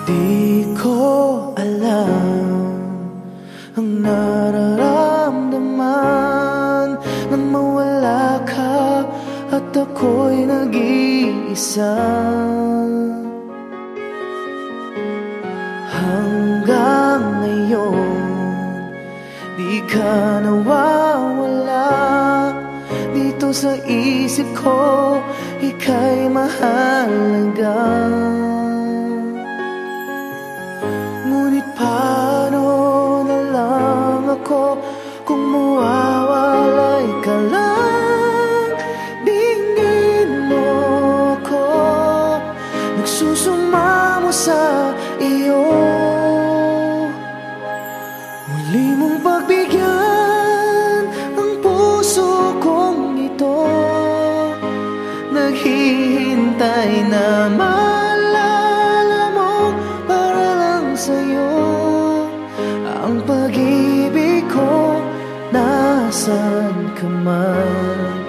Di ko alam ang nararamdaman nang mawala ka at ako'y nag-iisa. Hanggang ngayon di ka nawawala dito sa isip ko, ika'y mahalaga. Ngunit paano na lang ako kung mawawalay ka lang? Dinggin mo ako, nagsusumamo sa iyo. Muli mong pagbigyan ang puso kong ito, naghihintay na maalala mo para lang sa'yo. Ang pag-ibig ko, nasan ka man,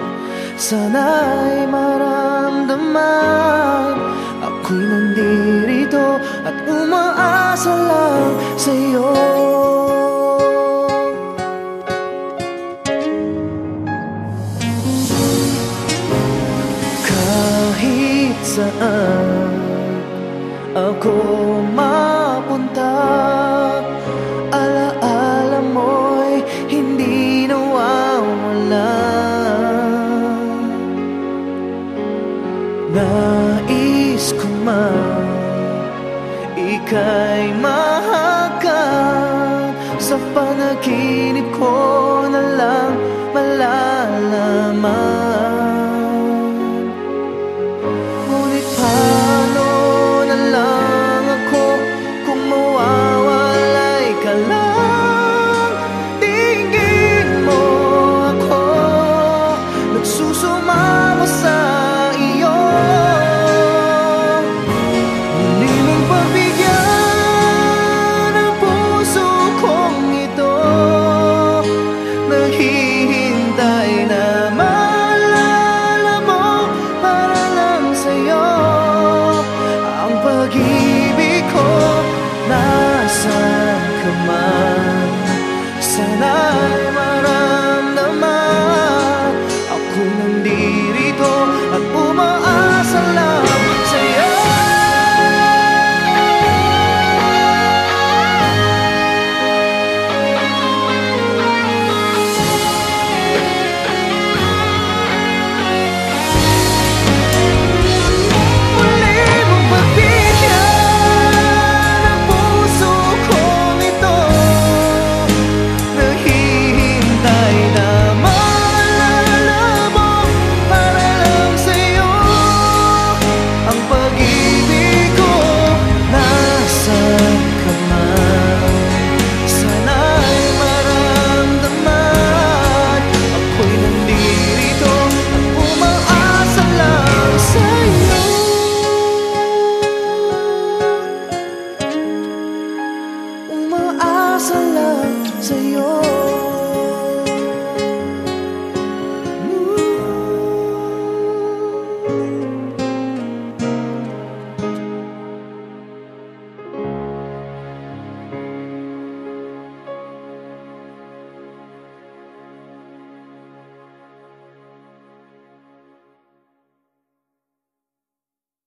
sana'y maramdaman. Ako'y nandirito at umaasa lang sa'yo. Kahit saan ako mapunta, alaala mo'y hindi nawawala. Nais ko man ika'y mahagkan, sa panaginip ko na lang malalaman. Ngunit paano na lang ako kung mawawalay ka lang? Tingin mo ako, nagsusumama sa iyo. Muli mong pagbigyan ang puso kong ito, naghihintay na maalala mo para lang sa'yo. Ang pag-ibig ko, nasan ka man, sana'y maramdaman. Ako'y nandirito at umaasa lang sa'yo. Muli mong pagbigyan ang puso kong ito, naghihintay na maalala mo para lang sa'yo. Ang pag-ibig ko, nasan ka man, sana'y maramdaman. Ako'y nandirito at umaasa lang sa'yo. Umaasa lang sa'yo.